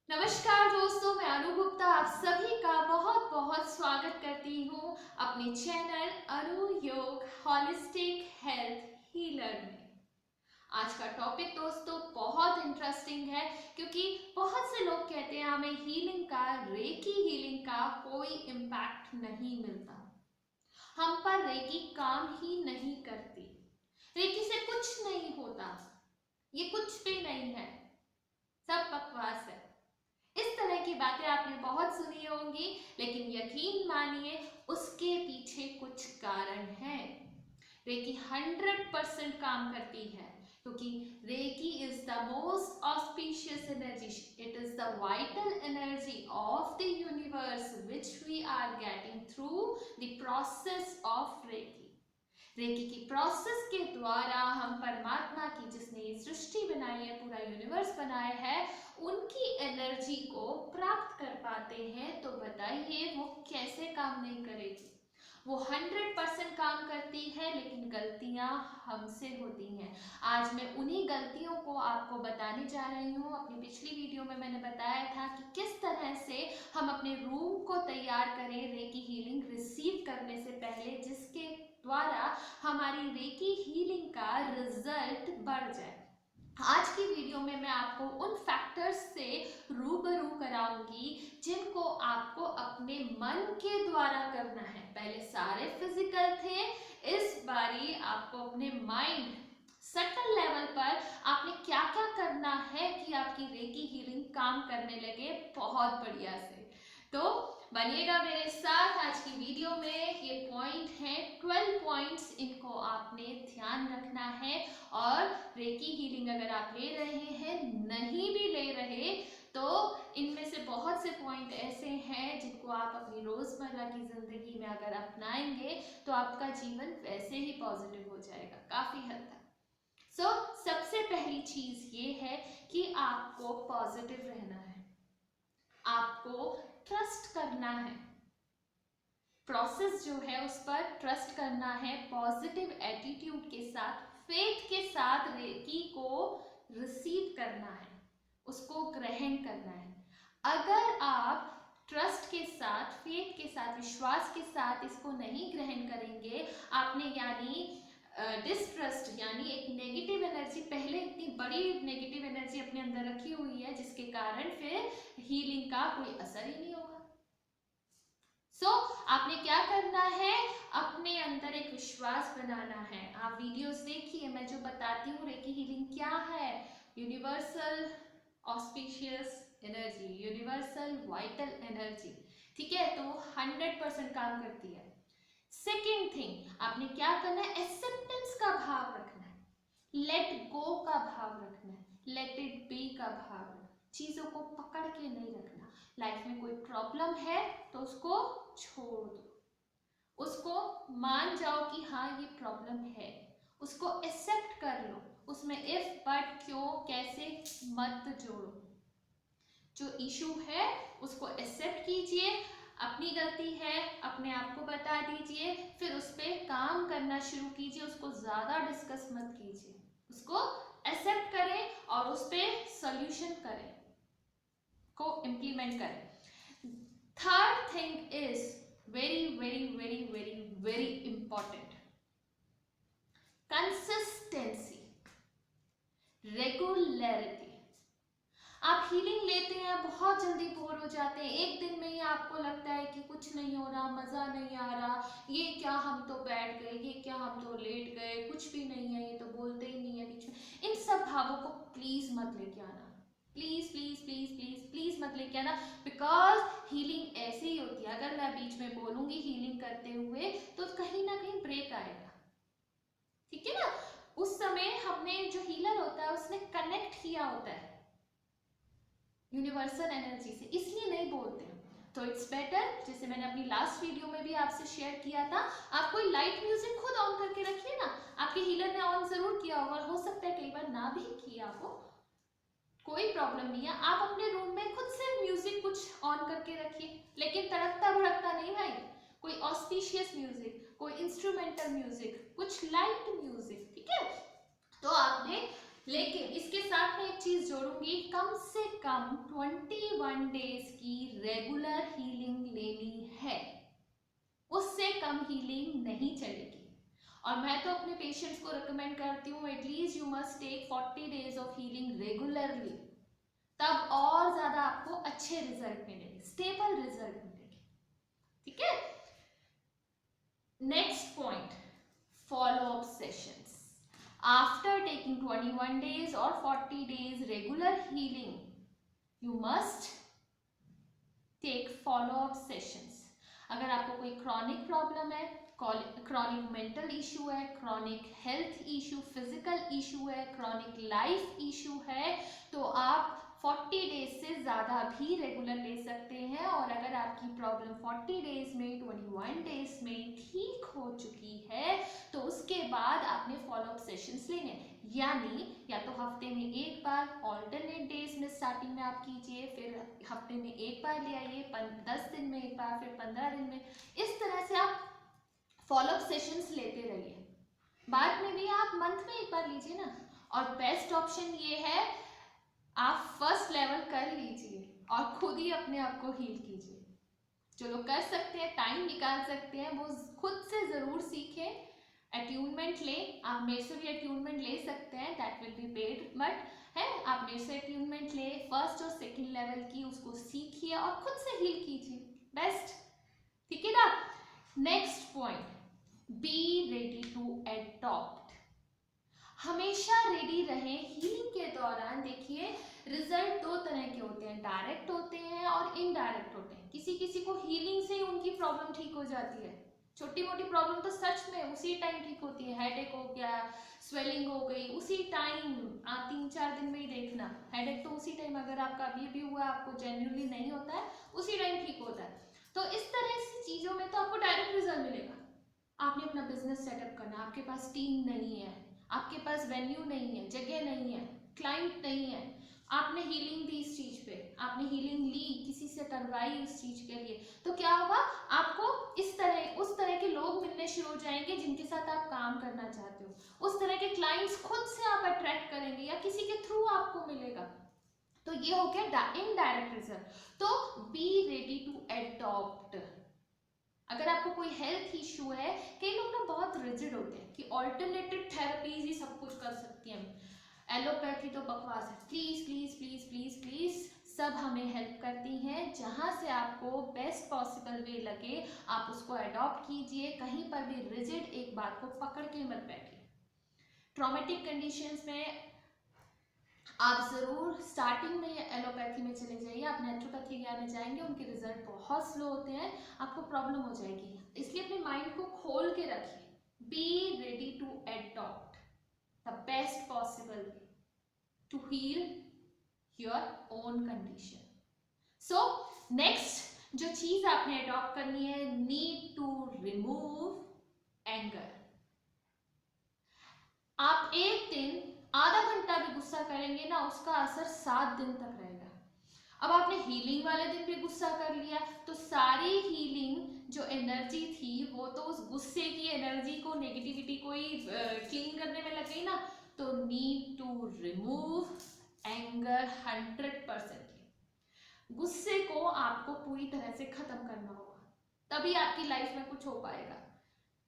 नमस्कार दोस्तों, मैं अनु गुप्ता आप सभी का बहुत बहुत स्वागत करती हूँ अपने चैनल अनु योग हॉलिस्टिक हेल्थ हीलर में। आज का टॉपिक दोस्तों बहुत इंटरेस्टिंग है क्योंकि बहुत से लोग कहते हैं हमें हीलिंग का, रेकी हीलिंग का कोई इम्पैक्ट नहीं मिलता, हम पर रेकी काम ही नहीं करती, रेकी से कुछ नहीं होता, ये कुछ भी नहीं है, सब बकवास है। इस तरह की बातें आपने बहुत सुनी होंगी, लेकिन यकीन मानिए उसके पीछे कुछ कारण है। रेकी 100% काम करती है क्योंकि reiki is the most auspicious energy, it is the vital energy of the universe which we are getting through the process of reiki. Reiki की प्रोसेस के द्वारा हम परमात्मा की, जिसने ये सृष्टि बनाई है, पूरा यूनिवर्स बनाया है, उनकी एनर्जी को प्राप्त कर पाते हैं। तो बताइए वो कैसे काम नहीं करेगी? वो 100% काम करती है, लेकिन गलतियां हमसे होती हैं। आज मैं उन्हीं गलतियों को आपको बताने जा रही हूँ। अपनी पिछली वीडियो में मैंने बताया था कि किस तरह से हम अपने रूम को तैयार करें रेकी हीलिंग रिसीव करने से पहले, जिसके द्वारा हमारी रेकी हीलिंग का रिजल्ट बढ़ जाए। आज की वीडियो में मैं आपको उन फैक्टर्स से रूबरू कराऊंगी जिनको आपको अपने मन के द्वारा करना है। पहले सारे फिजिकल थे, इस बारी आपको अपने माइंड सटल लेवल पर आपने क्या क्या करना है कि आपकी रेकी हीलिंग काम करने लगे बहुत बढ़िया से। तो बनिएगा मेरे साथ आज की वीडियो में। ये पॉइंट है 12 पॉइंट्स, इनको आपने ध्यान रखना है। और रेकी हीलिंग अगर आप ले रहे हैं, नहीं भी ले रहे, तो इनमें से बहुत से पॉइंट ऐसे हैं जिनको आप अपनी रोजमर्रा की जिंदगी में अगर अपनाएंगे तो आपका जीवन वैसे ही पॉजिटिव हो जाएगा काफी हद तक। सबसे पहली चीज ये है कि आपको पॉजिटिव रहना है, आपको ट्रस्ट करना है, प्रोसेस जो है उस पर ट्रस्ट करना है, पॉजिटिव एटीट्यूड के साथ, फेथ के साथ रेकी को रिसीव करना है, उसको ग्रहण करना है। अगर आप ट्रस्ट के साथ, फेथ के साथ, विश्वास के साथ इसको नहीं ग्रहण करेंगे, आपने यानी डिस्ट्रस्ट यानी एक नेगेटिव एनर्जी, पहले इतनी बड़ी नेगेटिव एनर्जी अपने अंदर रखी हुई है, जिसके कारण फिर हीलिंग का कोई असर ही नहीं होगा। आपने क्या करना है? अपने अंदर एक विश्वास बनाना है। आप वीडियोस देखिए, मैं जो बताती हूँ रेकी हीलिंग क्या है, universal auspicious energy, universal vital energy, ठीक है, तो 100% काम करती है। सेकेंड थिंग, आपने क्या करना है? एक्सेप्टेंस का भाव रखना है, लेट गो का भाव रखना है, लेट इट बी का भाव रखना, चीजों को पकड़ के नहीं रखना। लाइफ में कोई प्रॉब्लम है तो उसको छोड़ दो, उसको मान जाओ कि हाँ ये प्रॉब्लम है, उसको एक्सेप्ट कर लो, उसमें इफ बट क्यों कैसे मत जोड़ो। जो इशू है उसको एक्सेप्ट कीजिए, अपनी गलती है अपने आप को बता दीजिए, फिर उस पर काम करना शुरू कीजिए, उसको ज्यादा डिस्कस मत कीजिए, उसको एक्सेप्ट करें और उस पर सॉल्यूशन करें, को इम्प्लीमेंट करें। Third thing is very very very very very important, consistency, regularity. आप हीलिंग लेते हैं, बहुत जल्दी बोर हो जाते हैं, एक दिन में ही आपको लगता है कि कुछ नहीं हो रहा, मजा नहीं आ रहा, ये क्या हम तो बैठ गए, ये क्या हम तो लेट गए, कुछ भी नहीं है, ये तो बोलते ही नहीं है बीच में। इन सब भावों को प्लीज मत लेके आना, please please please please please मत लेके आना, बिकॉज हीलिंग ऐसे ही होती है। अगर मैं बीच में बोलूंगी हीलिंग करते हुए तो कहीं ना कहीं ब्रेक आएगा, ठीक है ना। उस समय हमने, जो हीलर होता है उसने कनेक्ट किया होता है यूनिवर्सल एनर्जी से, इसलिए नहीं बोलते। तो इट्स बेटर, जैसे मैंने अपनी लास्ट वीडियो में भी आपसे शेयर किया था, आप कोई लाइट म्यूजिक खुद ऑन करके रखिए ना। आपके हीलर ने ऑन जरूर किया होगा, हो सकता है कई बार ना भी किया हो, कोई प्रॉब्लम नहीं है। आप अपने रूम में खुद से म्यूजिक कुछ ऑन करके रखिए, लेकिन तड़कता भड़कता नहीं भाई, कोई ऑस्पिशियस म्यूजिक, कोई इंस्ट्रूमेंटल म्यूजिक, कुछ लाइट म्यूजिक, ठीक है। तो आपने लेकिन इसके साथ में एक चीज जोड़ूंगी, कम से कम 21 डेज की रेगुलर हीलिंग लेनी है, उससे कम हीलिंग नहीं चलेगी। और मैं तो अपने पेशेंट्स को रिकमेंड करती हूँ at least you must take 40 days of healing regularly, तब और ज्यादा आपको अच्छे रिजल्ट मिलेंगे, स्टेबल रिजल्ट मिलेंगे। ठीक है, next point, follow up sessions. After taking 21 days or 40 days regular healing, you must take follow up sessions. अगर आपको कोई क्रॉनिक प्रॉब्लम है, क्रॉनिक मेंटल इशू है, chronic health issue, physical issue है, क्रॉनिक लाइफ इशू है, तो आप 40 days से ज़्यादा भी रेगुलर ले सकते हैं। और अगर आपकी प्रॉब्लम 40 डेज में, 21 डेज में ठीक हो चुकी है, तो उसके बाद आपने फॉलोअप सेशंस लेने हैं। यानी या तो हफ्ते में एक बार, ऑल्टरनेट डेज में स्टार्टिंग में आप कीजिए, फिर हफ्ते में एक बार ले आइए, 10 दिन में एक बार, फिर 15 दिन में, इस तरह से आप फॉलोअप सेशंस लेते रहिए। बाद में भी आप मंथ में एक बार लीजिए ना। और बेस्ट ऑप्शन ये है, आप फर्स्ट लेवल कर लीजिए और खुद ही अपने आप को हील कीजिए। जो लोग कर सकते हैं, टाइम निकाल सकते हैं, वो खुद से ज़रूर सीखें, अट्यूनमेंट लें। आप मेरे से भी अट्यूनमेंट ले सकते हैं, that will be paid, but है आप मेरे से अट्यूनमेंट ले, फर्स्ट और सेकंड लेवल की, उसको सीखिए और खुद से हील कीजिए, बेस्ट। ठीक है ना। Next point, be ready to adopt. हमेशा रेडी रहें हीलिंग के दौरान। देखिए, रिजल्ट दो तरह के होते हैं, डायरेक्ट होते हैं और इनडायरेक्ट होते हैं। किसी किसी को हीलिंग से ही उनकी प्रॉब्लम ठीक हो जाती है, छोटी मोटी प्रॉब्लम तो सच में उसी टाइम ठीक होती है। हेडेक हो गया, स्वेलिंग हो गई, उसी टाइम 3-4 दिन में ही देखना। हेडेक तो उसी टाइम, अगर आपका अभी भी हुआ, आपको जेन्युइनली नहीं होता है, उसी टाइम ठीक होता है। तो इस तरह की चीज़ों में तो आपको डायरेक्ट रिजल्ट मिलेगा। आपने अपना बिजनेस सेटअप करना, आपके पास टीम नहीं है, आपके पास वेन्यू नहीं है, जगह नहीं है, क्लाइंट नहीं है, आपने हीलिंग दी इस चीज पे, आपने हीलिंग ली, किसी से करवाई उस चीज के लिए, तो क्या होगा, आपको इस तरह उस तरह के लोग मिलने शुरू हो जाएंगे जिनके साथ आप काम करना चाहते हो। उस तरह के क्लाइंट्स खुद से आप अट्रैक्ट करेंगे या किसी के थ्रू आपको मिलेगा। तो ये हो गया इनडायरेक्ट रिजल्ट। तो बी रेडी टू एडॉप्ट। अगर आपको कोई हेल्थ इशू है, कई लोग ना बहुत रिजिड होते हैं कि ऑल्टरनेटिव थेरेपीज ही सब कुछ कर सकती हैं, एलोपैथी तो बकवास है, please please please please please, सब हमें हेल्प करती हैं। जहां से आपको बेस्ट पॉसिबल वे लगे आप उसको अडॉप्ट कीजिए, कहीं पर भी रिजिड एक बात को पकड़ के मत बैठिए। ट्रॉमेटिक कंडीशंस में आप ज़रूर स्टार्टिंग में एलोपैथी में चले जाइए, आप नेचुरोपैथी में जाएंगे, उनके रिजल्ट बहुत स्लो होते हैं, आपको प्रॉब्लम हो जाएगी। इसलिए अपने माइंड को खोल के रखिए, be ready to adopt the best possible way to heal your own condition. So next जो चीज आपने अडॉप्ट करनी है, नीड टू रिमूव एंगर। आप एक दिन आधा घंटा भी गुस्सा करेंगे ना, उसका असर 7 दिन तक रहेगा। अब आपने हीलिंग वाले दिन भी गुस्सा कर लिया, तो सारी हीलिंग जो एनर्जी थी वो तो उस गुस्से की एनर्जी को, नेगेटिविटी को ही क्लीन करने में लग गई ना। तो नीड टू रिमूव एंगर 100%। गुस्से को आपको पूरी तरह से खत्म करना होगा, तभी आपकी लाइफ में कुछ हो पाएगा।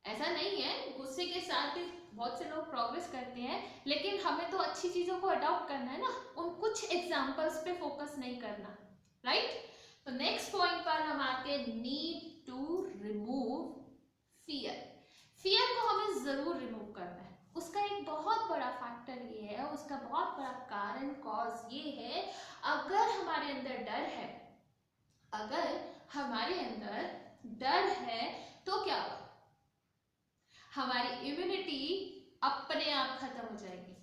ऐसा नहीं है, गुस्से के साथ भी बहुत से लोग प्रोग्रेस करते हैं, लेकिन हमें तो अच्छी चीजों को अडॉप्ट करना है ना, उन कुछ एग्जांपल्स पे फोकस नहीं करना, राइट। तो नेक्स्ट पॉइंट पर हम आते हैं, need to remove fear. Fear को हमें जरूर रिमूव करना है। उसका एक बहुत बड़ा फैक्टर ये है, उसका बहुत बड़ा कारण, कॉज ये है, अगर हमारे अंदर डर है, अगर हमारे अंदर डर है, तो क्या होगा, हमारी इम्यूनिटी अपने आप खत्म हो जाएगी।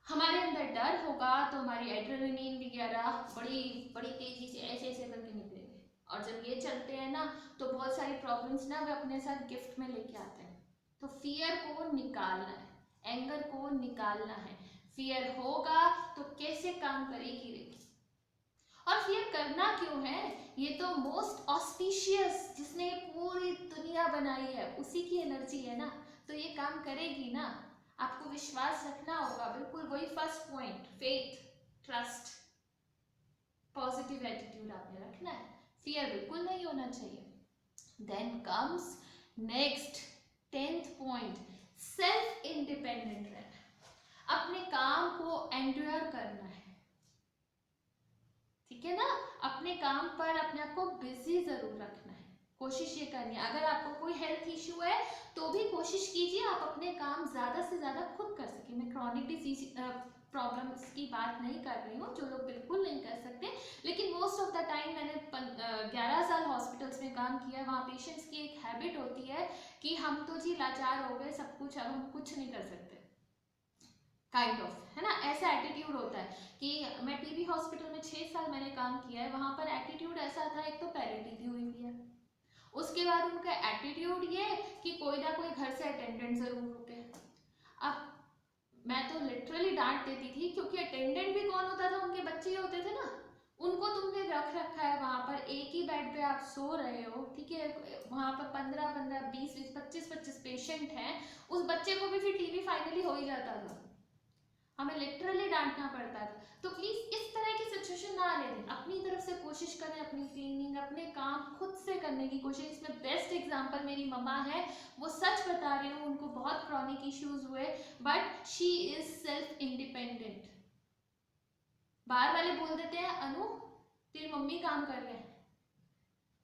हमारे अंदर डर होगा तो हमारी एड्रेनलिन वगैरह बड़ी बड़ी तेजी से ऐसे ऐसे करके निकलेंगे, और जब ये चलते हैं ना, तो बहुत सारी प्रॉब्लम्स ना वे अपने साथ गिफ्ट में लेके आते हैं। तो फियर को निकालना है, एंगर को निकालना है। फियर होगा तो कैसे काम करेगी रेगी, और फियर करना क्यों है, ये तो मोस्ट ऑस्पिशियस, जिसने पूरी दुनिया बनाई है, उसी की एनर्जी है ना, तो ये काम करेगी ना। आपको विश्वास रखना होगा, बिल्कुल वही first point, faith, trust, positive attitude आपने रखना है, फियर बिल्कुल नहीं होना चाहिए। Then comes next 10th point, self independent रहना, अपने काम को एंड्योर करना है, ठीक है ना, अपने काम पर अपने आप को बिजी जरूर रखना है, कोशिश ये करनी है। अगर आपको कोई हेल्थ इश्यू है तो भी कोशिश कीजिए आप अपने काम ज्यादा से ज्यादा खुद कर सके। मैं क्रॉनिक डिजीज प्रॉब्लम्स की बात नहीं कर रही हूँ, जो लोग बिल्कुल नहीं कर सकते, लेकिन मोस्ट ऑफ द टाइम मैंने 11 साल हॉस्पिटल्स में काम किया है, वहाँ पेशेंट्स की एक हैबिट होती है कि हम तो जी लाचार हो गए, सब कुछ, अब हम कुछ नहीं कर सकते, काइंड ऑफ, है ना, ऐसा एटीट्यूड होता है। कि मैं टीबी हॉस्पिटल में 6 साल मैंने काम किया है, वहाँ पर एटीट्यूड ऐसा था, एक तो पहले टीबी हुई भी है, उसके बाद उनका एटीट्यूड ये कि कोई ना कोई घर से अटेंडेंट जरूर रुके। अब मैं तो लिटरली डांट देती थी, क्योंकि अटेंडेंट भी कौन होता था, उनके बच्चे ही होते थे ना, उनको तुमने रख रखा है वहां पर, एक ही बेड पे आप सो रहे हो, ठीक है, वहां पर 15-15, 20-20, 25-25 पेशेंट हैं, उस बच्चे को भी फिर टीबी फाइनली हो ही जाता था, हमें लिटरली डांटना पड़ता था। तो प्लीज इस तरह की सिचुएशन ना आने दें, अपनी तरफ से कोशिश करें, अपनी क्लीनिंग, अपने काम खुद से करने की कोशिश। इसमें बेस्ट एग्जांपल मेरी मम्मा है, वो सच बता रही हूँ, उनको बहुत क्रॉनिक इश्यूज हुए, but she is self independent. बाहर वाले बोल देते हैं अनु तेरी मम्मी काम कर रहे हैं,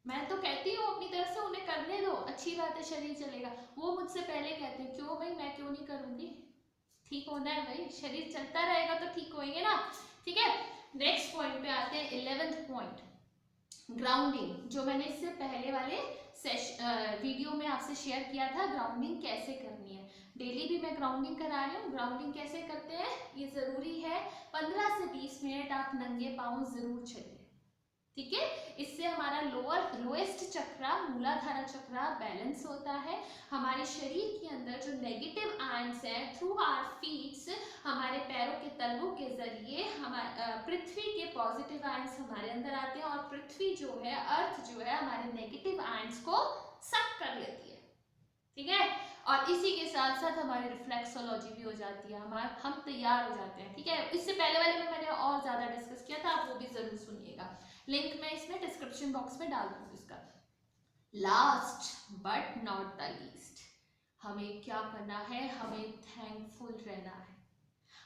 मैं तो कहती हूँ अपनी तरफ से उन्हें करने दो, अच्छी बात है, शरीर चलेगा। वो मुझसे पहले कहते हैं क्यों भाई, मैं क्यों नहीं करूंगी, ठीक होना है भाई, शरीर चलता रहेगा तो ठीक होएंगे ना, ठीक है। नेक्स्ट पॉइंट पे आते हैं, 11th पॉइंट, ग्राउंडिंग, जो मैंने इससे पहले वाले वीडियो में आपसे शेयर किया था, ग्राउंडिंग कैसे करनी है। डेली भी मैं ग्राउंडिंग करा रही हूँ। ग्राउंडिंग कैसे करते हैं ये जरूरी है, 15 से 20 मिनट आप नंगे पांव जरूर चलिए, ठीक है, इससे हमारा लोएस्ट चक्रा, मूलाधारा चक्रा बैलेंस होता है, हमारे शरीर के अंदर जो नेगेटिव आयंस हैं थ्रू आवर फीट्स, हमारे पैरों के तलवों के जरिए हमारे पृथ्वी के पॉजिटिव आयंस हमारे अंदर आते हैं, और पृथ्वी जो है, अर्थ जो है, हमारे नेगेटिव आयंस को सक कर लेती है, ठीक है, और इसी के साथ साथ हमारी रिफ्लेक्सोलॉजी भी हो जाती है, हम तैयार हो जाते हैं, ठीक है। इससे पहले वाले में मैंने और ज्यादा डिस्कस किया था, आप वो भी जरूर सुनिएगा, लिंक मैं इसमें डिस्क्रिप्शन बॉक्स में डाल दूंगी इसका। Last but not the least, हमें क्या करना है, हमें थैंकफुल रहना है,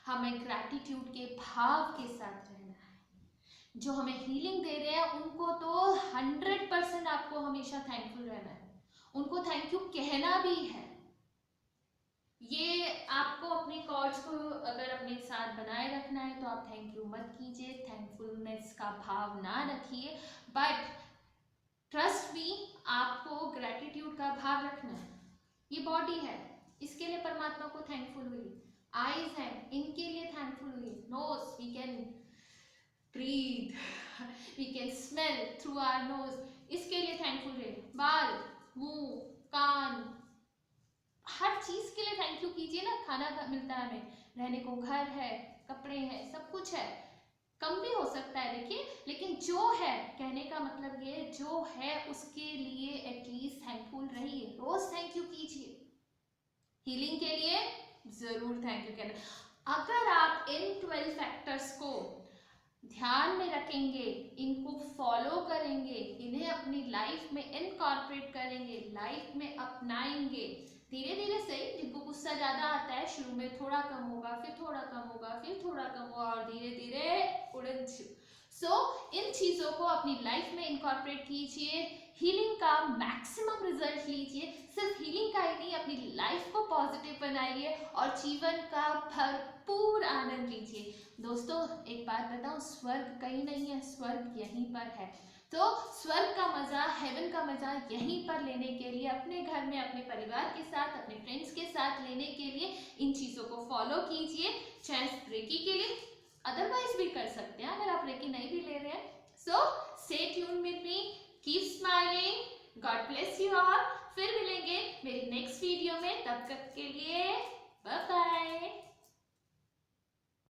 हमें ग्रैटिट्यूड के भाव के साथ रहना है। जो हमें हीलिंग दे रहे हैं उनको तो 100% आपको हमेशा थैंकफुल रहना है, उनको थैंक यू कहना भी है। ये आपको अपने कॉर्ड्स को अगर अपने साथ बनाए रखना है तो आप थैंक यू मत कीजिए, थैंकफुलनेस का भाव ना रखिए, बट ट्रस्ट मी, आपको ग्रैटिट्यूड का भाव रखना है। ये बॉडी है, इसके लिए परमात्मा को थैंकफुल हुई, आईज हैं, इनके लिए थैंकफुल हुई, nose, we can breathe, we can smell through our nose, इसके लिए थैंकफुल रहे, बाल, मुंह, कान, हर चीज के लिए थैंक यू कीजिए ना, खाना मिलता है हमें, रहने को घर है, कपड़े हैं, सब कुछ है, कम भी हो सकता है देखिए, लेकिन जो है, कहने का मतलब ये, जो है उसके लिए एटलीस्ट थैंकफुल रहिए, रोज थैंक यू कीजिए, हीलिंग के लिए जरूर थैंक यू कहना। अगर आप इन 12 फैक्टर्स को ध्यान में रखेंगे, इनको फॉलो करेंगे, इन्हें अपनी लाइफ में इनकॉर्पोरेट करेंगे, लाइफ में अपनाएंगे, धीरे धीरे सही, जिनको गुस्सा ज्यादा आता है शुरू में थोड़ा कम होगा, फिर थोड़ा कम होगा, फिर थोड़ा कम होगा, और धीरे धीरे उड़न छू। इन चीजों को अपनी लाइफ में इनकॉर्पोरेट कीजिए, हीलिंग का मैक्सिमम रिजल्ट लीजिए, सिर्फ हीलिंग का ही नहीं, अपनी लाइफ को पॉजिटिव बनाइए और जीवन का भरपूर आनंद लीजिए। दोस्तों एक बात बताऊं, स्वर्ग कहीं नहीं है, स्वर्ग यहीं पर है। तो स्वर्ग का मजा, हेवन का मजा यहीं पर लेने के लिए, अपने घर में अपने परिवार के साथ, अपने फ्रेंड्स के साथ लेने के लिए इन चीजों को फॉलो कीजिए, चाहे रेकी के लिए, अदरवाइज भी कर सकते हैं अगर आप रेकी नहीं भी ले रहे हैं। So stay tune with me, keep smiling, God bless you all. फिर मिलेंगे मेरी नेक्स्ट वीडियो में, तब तक के लिए बाय बाय।